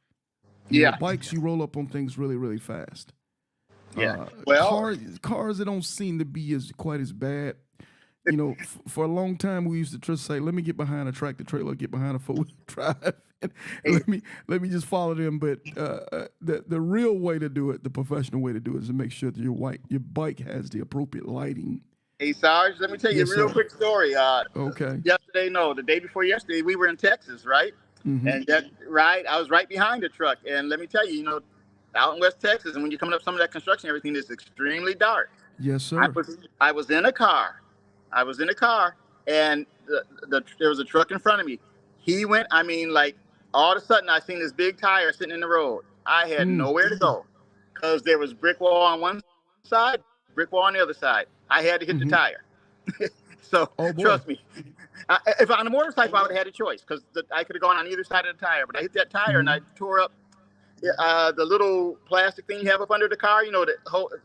Bikes, you roll up on things really, really fast. Yeah. Cars, it don't seem to be quite as bad. For a long time we used to just say, let me get behind a tractor trailer, get behind a 4-wheel drive, and let me just follow them. But the real way to do it, the professional way to do it, is to make sure that your bike has the appropriate lighting. Hey Sarge, let me tell you a real quick story. Okay. The day before yesterday, we were in Texas, right? Mm-hmm. And I was right behind the truck. And let me tell you, out in West Texas, and when you're coming up some of that construction, everything is extremely dark. Yes, sir. I was in a car. And there was a truck in front of me. He went, all of a sudden, I seen this big tire sitting in the road. I had nowhere to go. because there was brick wall on one side, brick wall on the other side. I had to hit the tire. So Oh boy. trust me, if on a motorcycle I would have had a choice because I could have gone on either side of the tire. But I hit that tire and I tore up the little plastic thing you have up under the car. You know,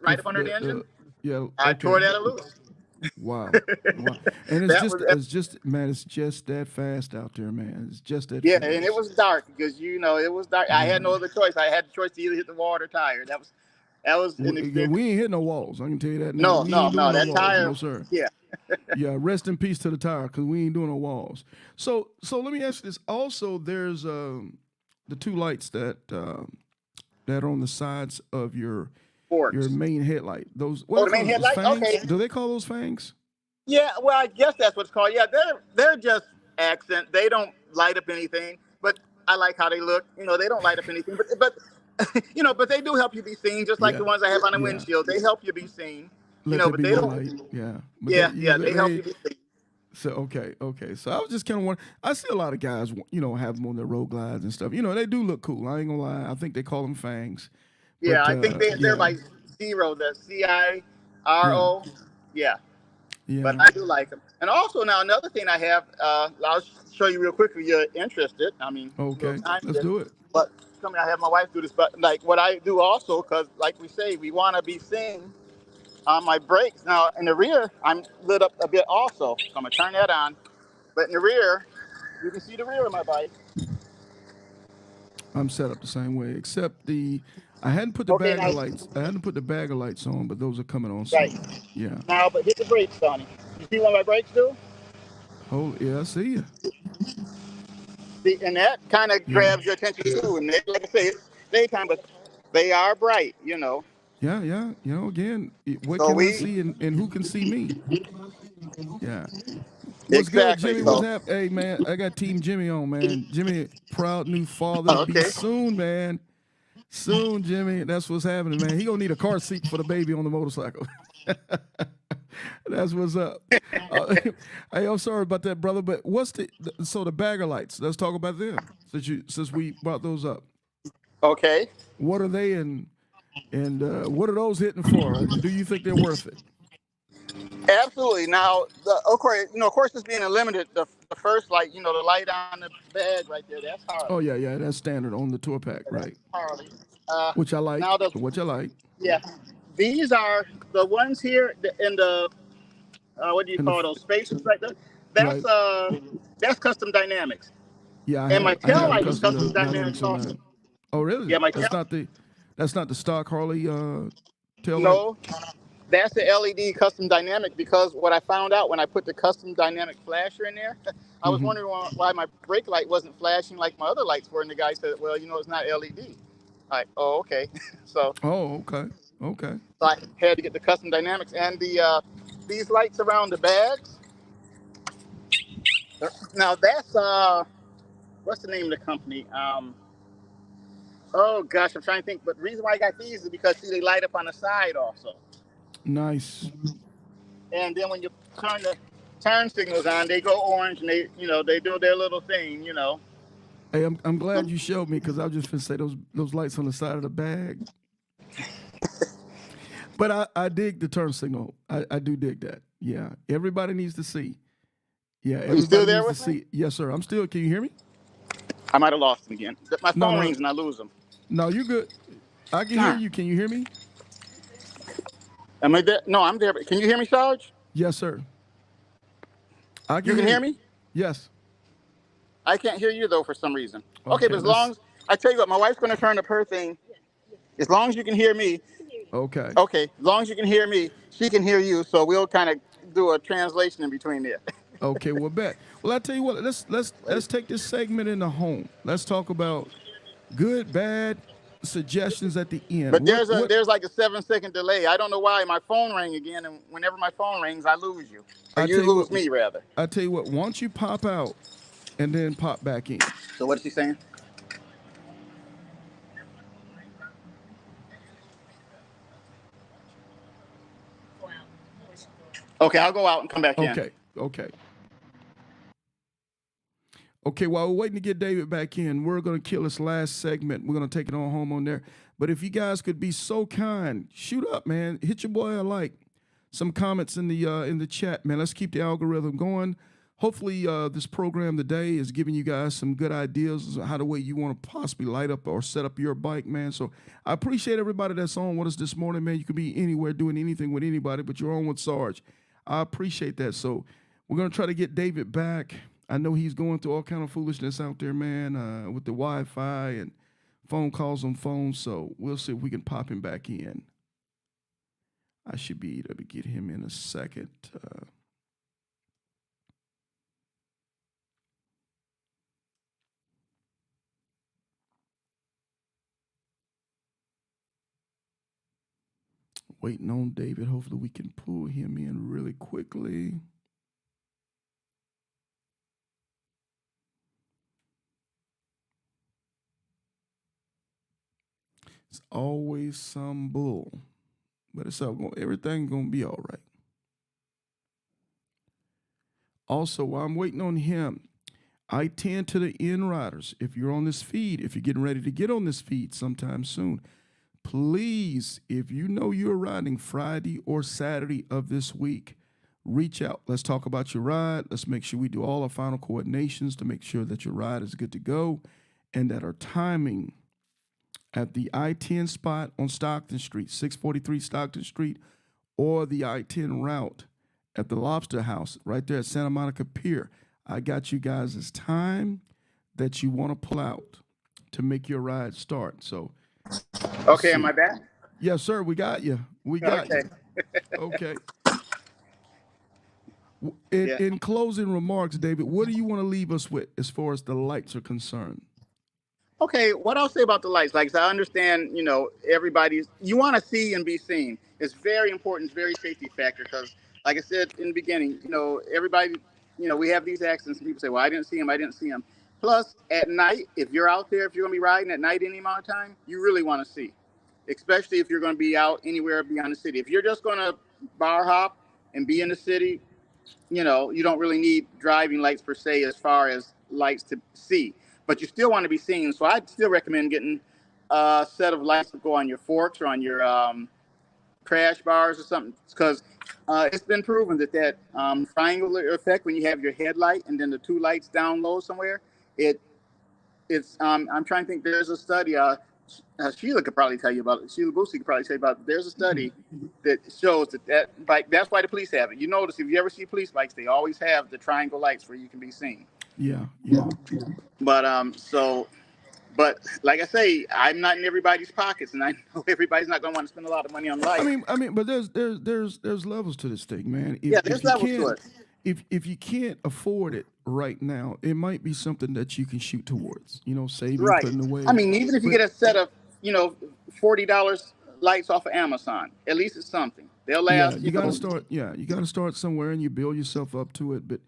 right up under the engine. Yeah. I Okay. tore that loose. Wow. Wow. And That was it's just man, it's just that fast out there, man. It's just that yeah, fast. and it was dark because it was dark. I had no other choice. I had the choice to either hit the wall or tire. That was an experience. We ain't hitting no walls. I can tell you that now. No, We no, ain't doing no. no That walls. tire. No, sir. Yeah. Yeah, rest in peace to the tire because we ain't doing no walls. So let me ask you this. Also, there's the two lights that are on the sides of your main headlight. Those the main headlight. Fangs? Okay. Do they call those fangs? Yeah. Well, I guess that's what it's called. Yeah, they're just accent. They don't light up anything, but I like how they look. You know, they don't light up anything, but but they do help you be seen, just like the ones I have on the windshield. They help you be seen. But they don't. Light. Yeah. But They help you be seen. So okay. So I was just kind of wondering. I see a lot of guys, have them on their road glides and stuff. They do look cool. I ain't gonna lie. I think they call them fangs. Yeah, I think they're like Zero, the CIRO. Yeah. Yeah. But I do like them. And also now another thing I have, I'll show you real quick if you're interested. I mean, okay, let's do it. But I have my wife do this. But like what I do also, because like we say, we want to be seen. On my brakes now in the rear, I'm lit up a bit also. So I'm gonna turn that on. But in the rear, you can see the rear of my bike. I'm set up the same way, except I hadn't put the bag of lights. I hadn't put the bag of lights on, but those are coming on soon. Right. Yeah. Now, but hit the brakes, Donnie. You see what my brakes do? Oh yeah, I see you. See, and that kind of grabs your attention too. And like I say, it's daytime, but they are bright. Yeah. Again, what can I see and who can see me? Yeah. What's good, Jimmy? What's happening? Hey, man, I got Team Jimmy on, man. Jimmy, proud new father to be soon, man. Soon, Jimmy. That's what's happening, man. He gonna need a car seat for the baby on the motorcycle. That's what's up. Hey, I'm sorry about that, brother. But what's the bagger lights? Let's talk about them since we brought those up. Okay. What are they and what are those hitting for? Do you think they're worth it? Absolutely. Now, of course, it's being limited. The first light, the light on the bag right there, that's Harley. Oh yeah, that's standard on the tour pack, right? Harley. Which I like. Which I like. Yeah, these are the ones here in the what do you call those spaces right there? That's custom dynamics. Yeah, and my tail light is custom dynamics also. Oh really? Yeah, that's not the stock Harley tail light. No. That's the LED custom dynamic because what I found out when I put the custom dynamic flasher in there, I was wondering why my brake light wasn't flashing like my other lights were. And the guy said, well, it's not LED. Like, oh, okay. So. Oh, okay. So I had to get the custom dynamics and these lights around the bags. Now that's, what's the name of the company? Oh gosh, I'm trying to think. But the reason why I got these is because they light up on the side also. Nice. And then when you turn the turn signals on, they go orange and they do their little thing. Hey, I'm glad you showed me because I was just gonna say those lights on the side of the bag. But I dig the turn signal. I do dig that. Yeah, everybody needs to see. Yeah, everybody still there needs to see. Yes, sir. I'm still. Can you hear me? I might have lost him again. My phone rings and I lose him. No, you're good. I can hear you. Can you hear me? Am I there? No, I'm there. Can you hear me, Sarge? Yes, sir. You can hear me? Yes. I can't hear you though for some reason. Okay, but as long as I tell you what, my wife's going to turn up her thing. As long as you can hear me. Okay. Okay. As long as you can hear me, she can hear you. So we'll kind of do a translation in between there. Okay, well, bet. Well, I tell you what. Let's take this segment into home. Let's talk about good, bad suggestions at the end. But there's like a 7-second delay. I don't know why my phone rang again, and whenever my phone rings, I lose you. Or you lose me rather. I tell you what. Once you pop out, and then pop back in. So what's he saying? Okay, I'll go out and come back in. Okay. Okay, while we're waiting to get David back in, we're going to kill this last segment. We're going to take it on home on there. But if you guys could be so kind, shoot up, man. Hit your boy a like. Some comments in the chat, man. Let's keep the algorithm going. Hopefully, this program today is giving you guys some good ideas on how the way you want to possibly light up or set up your bike, man. So I appreciate everybody that's on with us this morning, man. You could be anywhere doing anything with anybody, but you're on with Sarge. I appreciate that. So we're going to try to get David back. I know he's going through all kind of foolishness out there, man, with the Wi-Fi and phone calls on phones. So we'll see if we can pop him back in. I should be able to get him in a second. Waiting on David. Hopefully we can pull him in really quickly. It's always some bull, but it's all everything's gonna be all right. Also, while I'm waiting on him, I tend to the end riders. If you're on this feed, if you're getting ready to get on this feed sometime soon, please, if you know you're riding Friday or Saturday of this week, reach out. Let's talk about your ride. Let's make sure we do all our final coordinations to make sure that your ride is good to go and that our timing at the I-10 spot on Stockton Street, 643 Stockton Street, or the I-10 route at the Lobster House right there at Santa Monica Pier. I got you guys' time that you want to pull out to make your ride start. So, Okay, am I back? yes, sir. We got you. We got Okay. you. Okay. In closing remarks, David, what do you want to leave us with as far as the lights are concerned? Okay, what I'll say about the lights, like, I understand, you want to see and be seen. It's very important. It's very safety factor because, like I said in the beginning, everybody, we have these accidents and people say, well, I didn't see him. I didn't see him. Plus, at night, if you're out there, if you're going to be riding at night any amount of time, you really want to see, especially if you're going to be out anywhere beyond the city. If you're just going to bar hop and be in the city, you don't really need driving lights per se as far as lights to see, but you still want to be seen. So I'd still recommend getting a set of lights to go on your forks or on your crash bars or something, because it's been proven that triangular effect, when you have your headlight and then the two lights down low somewhere, it's I'm trying to think. There's a study. Sheila could probably tell you about it. Sheila Boosie could probably tell you about it. There's a study that shows that bike. That's why the police have it. You notice if you ever see police bikes, they always have the triangle lights where you can be seen. Yeah. But like I say, I'm not in everybody's pockets, and I know everybody's not going to want to spend a lot of money on lights. I mean, but there's levels to this thing, man. There's levels to it. If you can't afford it right now, it might be something that you can shoot towards. Saving, right. Putting away. I mean, even if you get a set of $40 lights off of Amazon, at least it's something. They'll last. Yeah, you got to start. Yeah, you got to start somewhere, and you build yourself up to it. But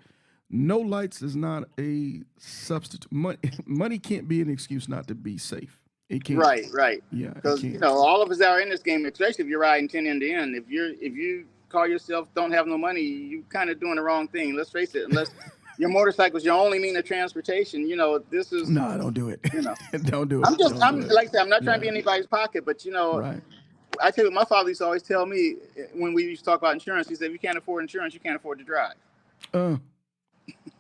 no lights is not a substitute. Money can't be an excuse not to be safe. It can't. Right. Yeah, because all of us are in this game, especially if you're riding 10 end to end. If you call yourself don't have no money, you kind of doing the wrong thing. Let's face it. Unless your motorcycle's your only mean of transportation, this is no. Don't do it. Don't do it. Like I said, I'm not trying to be in anybody's pocket, but right. I tell you, my father used to always tell me when we used to talk about insurance. He said, if you can't afford insurance, you can't afford to drive.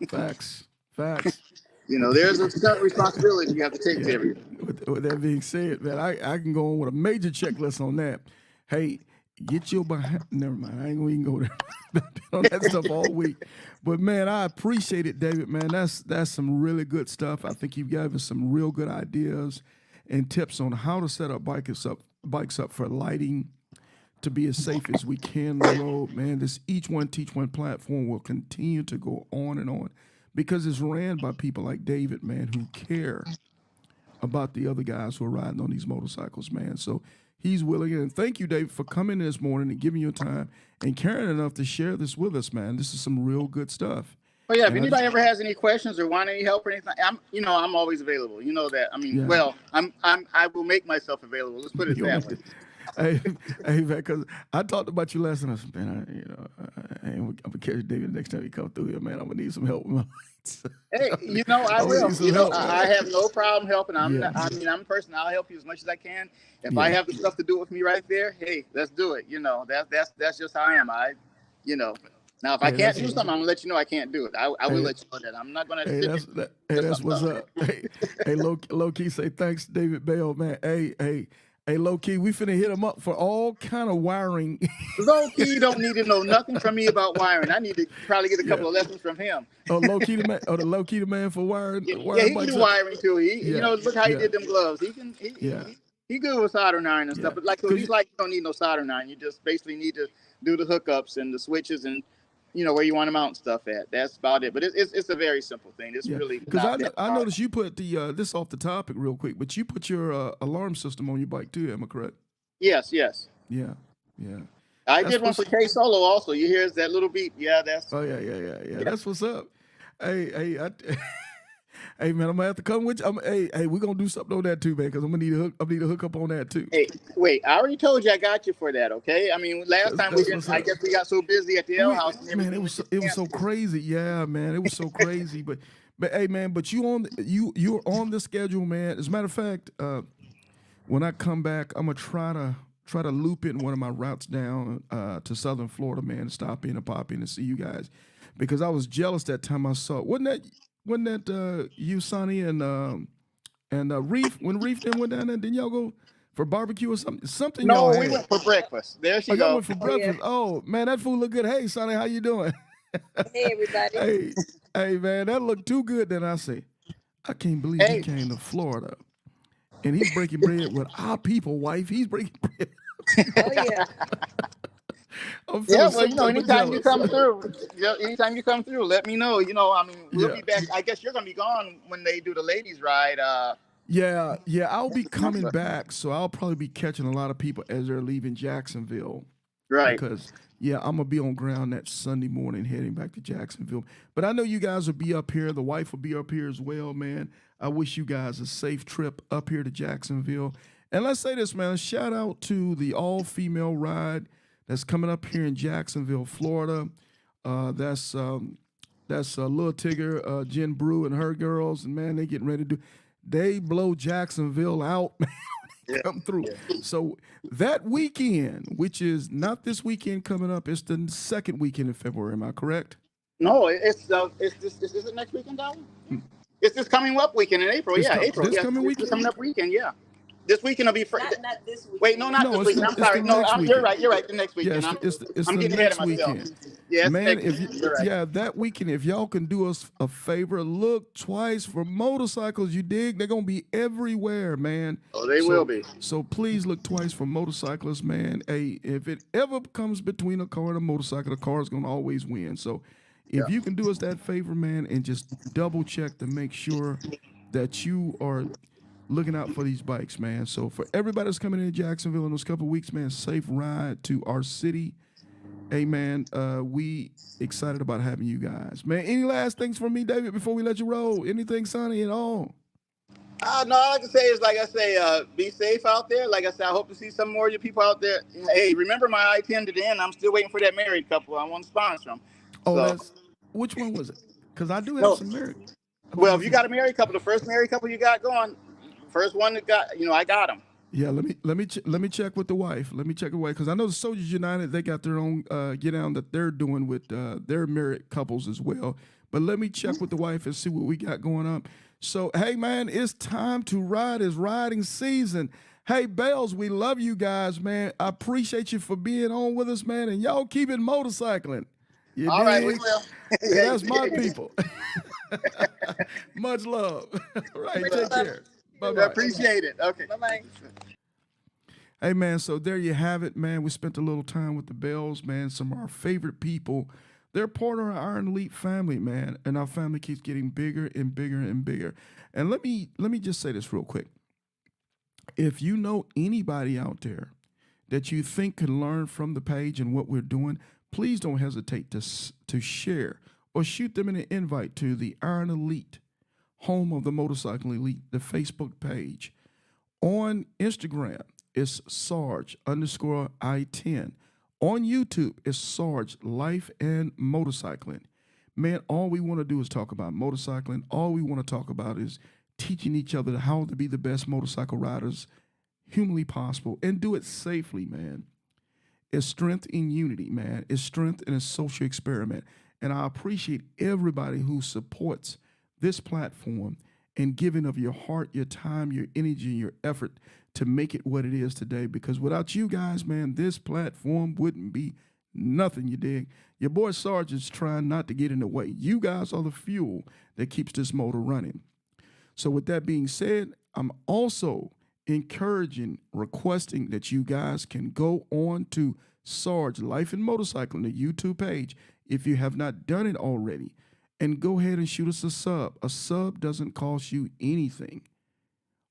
Facts. There's a certain responsibility you have to take to everything. With that being said, man, I can go on with a major checklist on that. Hey, get your behind. Never mind. I ain't gonna even go there on that stuff all week. But man, I appreciate it, David. Man, that's some really good stuff. I think you've given us some real good ideas and tips on how to set up bikes up for lighting, to be as safe as we can on the road. Man, this Each One Teach One platform will continue to go on and on because it's ran by people like David, man, who care about the other guys who are riding on these motorcycles, man. So he's willing. And thank you, David, for coming in this morning and giving your time and caring enough to share this with us, man. This is some real good stuff. Oh yeah, if anybody ever has any questions or want any help or anything, I'm always available. You know that. I mean, well, I will make myself available. Let's put it that way. Hey, hey, man, because I talked about you last night. I said, man, I'm gonna catch David next time he come through here, man. I'm gonna need some help with my lights. Hey, I'm I gonna will. need some help, I man. have no problem helping. Yeah, I'm a person. I'll help you as much as I can. If I yeah. have the stuff to do with me right there, hey, let's do it. That's just how I am. You know. Now, if I Hey, can't that's do something, I'm gonna let you know I can't do it. I will hey, let you know that. I'm not gonna hey, sit there that's and that. Hey, mess that's something what's up. up. Hey, low key say thanks, David Bell, man. Hey, low key, we finna hit him up for all kind of wiring. Low key don't need to know nothing from me about wiring. I need to probably get a Yeah. couple of lessons from him. Oh, low key the man. Oh, the low key the man for Yeah, wiring he can bikes do up. wiring too. Yeah, Look how he yeah, did them gloves. He can, yeah, he good with soldering iron and yeah. stuff. But like with Cause these lights, you don't need no soldering iron. You just basically need to do the hookups and the switches and where you want to mount stuff at. That's about it. But it's a very simple thing. It's yeah, really because not that I hard. noticed you put the this off the topic real quick, but you put your alarm system on your bike too. Am I correct? Yes, yes. Yeah, yeah. I That's did one what's. for K Solo also. You hear that little beep? Yeah, that's Oh yeah. yeah. That's what's up. Hey, hey man, I'm gonna have to come with you. Hey, we're gonna do something on that too, man, because I'm gonna need a hook. I need a hook up on that too. Hey, wait! I already told you I got you for that. Okay. I mean, last time we That's didn't. what's I up. guess we got so busy at the L We house and man, everything. We just it was so canceled. crazy. Yeah, man, it was so crazy. But hey, man, but you're on the schedule, man. As a matter of fact, when I come back, I'm gonna try to loop in one of my routes down to Southern Florida, man, and stop in and pop in and see you guys, because I was jealous that time I saw. Wasn't that you, Sonny, and Reef, when Reef then went down there? Didn't y'all go for barbecue or something? Something y'all No, we had. went for breakfast. There Oh, she y'all go. went for Oh yeah. breakfast. Oh man, that food look good. Hey, Sonny, how you doing? Hey everybody. Hey, hey, man, that looked too good. Then I say, I can't believe he Hey, came to Florida and he's breaking bread with our people, wife. He's breaking bread. Oh yeah. I'm yeah. feeling Well, some type of anytime you jealous. come through, anytime you come through, let me know. I mean, we'll Yeah. be back. I guess you're gonna be gone when they do the ladies' ride. Yeah, I'll be Next month, coming back, so I'll probably be catching a lot of people as they're leaving Jacksonville right? because yeah, I'm gonna be on ground that Sunday morning heading back to Jacksonville. But I know you guys will be up here. The wife will be up here as well, man. I wish you guys a safe trip up here to Jacksonville. And let's say this, man. Shout out to the all-female ride that's coming up here in Jacksonville, Florida. That's Lil Tigger, Jen Brew, and her girls, and man, they getting ready to do. They blow Jacksonville out, man. Yeah. Come through. Yeah. So that weekend, which is not this weekend coming up, it's the second weekend in February. Am I correct? No, it's this. Is it next weekend, darling? Mm. It's this coming up weekend in April. It's Yeah, April. this Yeah, coming it's this weekend. coming up weekend. Yeah, this weekend will be. Not this Wait, weekend. no, Next not No, this it's weekend. the I'm it's the sorry. No, next you're weekend. right. You're right. The next Yeah, weekend. it's I'm the getting ahead of next myself. weekend. Yeah, it's Man, next if you weekend. You're right. yeah, that weekend, if y'all can do us a favor, look twice for motorcycles. You dig? They're gonna be everywhere, man. Oh, they will So be. so please look twice for motorcyclists, man. Hey, if it ever comes between a car and a motorcycle, the car is gonna always win. So Yeah. if you can do us that favor, man, and just double check to make sure that you are looking out for these bikes, man. So for everybody that's coming in Jacksonville in those couple of weeks, man, safe ride to our city. Hey, man, we excited about having you guys, man. Any last things from me, David, before we let you roll? Anything, Sonny, at all? No, all I can say is, like I say, be safe out there. Like I said, I hope to see some more of you people out there. Hey, remember my I-10 to the end. I'm still waiting for that married couple I want to sponsor them. Oh, So, that's which one was it? Because I do have no. some married. I don't Well, know if if you you. got a married couple, the first married couple you got going, first one that got, I got them. Yeah, let me check with the wife. Let me check with the wife because I know the Soldiers United they got their own get down that they're doing with their married couples as well. But let me check with the wife and see what we got going on. So hey man, it's time to ride. It's riding season. Hey Bells, we love you guys, man. I appreciate you for being on with us, man. And y'all keep it motorcycling. You All right, we dig? will. Hey, Yeah, that's my people. Much love. All right, Much take love care. to Bye you. I bye. appreciate it. Okay. Bye bye. Hey man, so there you have it, man. We spent a little time with the Bells, man. Some of our favorite people. They're part of our Iron Elite family, man, and our family keeps getting bigger and bigger and bigger. And let me just say this real quick. If you know anybody out there that you think can learn from the page and what we're doing, please don't hesitate to share or shoot them an invite to the Iron Elite, home of the Motorcycle Elite, the Facebook page, on Instagram it's Sarge_I10. On YouTube, it's Sarge Life and Motorcycling. Man, all we want to do is talk about motorcycling. All we want to talk about is teaching each other how to be the best motorcycle riders humanly possible and do it safely, man. It's strength in unity, man. It's strength in a social experiment. And I appreciate everybody who supports this platform and giving of your heart, your time, your energy, and your effort to make it what it is today. Because without you guys, man, this platform wouldn't be nothing, you dig? Your boy Sarge is trying not to get in the way. You guys are the fuel that keeps this motor running. So with that being said, I'm also encouraging, requesting that you guys can go on to Sarge Life and Motorcycling, the YouTube page, if you have not done it already, and go ahead and shoot us a sub. A sub doesn't cost you anything.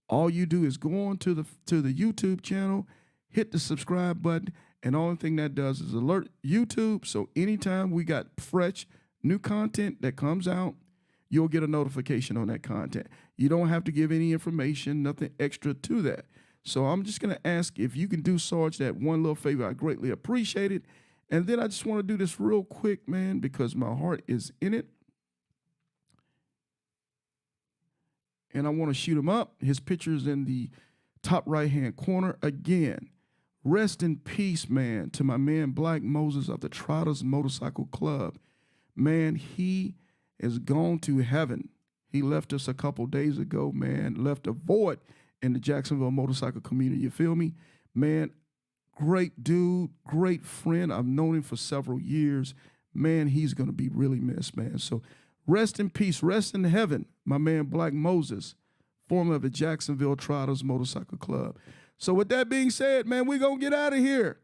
All you do is go on to the YouTube channel, hit the subscribe button, and the only thing that does is alert YouTube. So anytime we got fresh new content that comes out, you'll get a notification on that content. You don't have to give any information, nothing extra to that. So I'm just going to ask if you can do Sarge that one little favor. I greatly appreciate it. And then I just want to do this real quick, man, because my heart is in it. And I want to shoot him up. His picture's in the top right-hand corner. Again, rest in peace, man, to my man Black Moses of the Trotters Motorcycle Club. Man, he is gone to heaven. He left us a couple days ago, man, left a void in the Jacksonville motorcycle community. You feel me? Man, great dude, great friend. I've known him for several years. Man, he's going to be really missed, man. So rest in peace, rest in heaven, my man Black Moses, formerly of the Jacksonville Trotters Motorcycle Club. So with that being said, man, we're going to get out of here.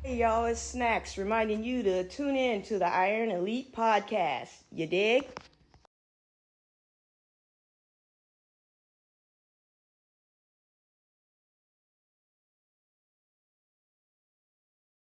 Y'all, it's Snacks reminding you to tune in to the Iron Elite podcast. You dig?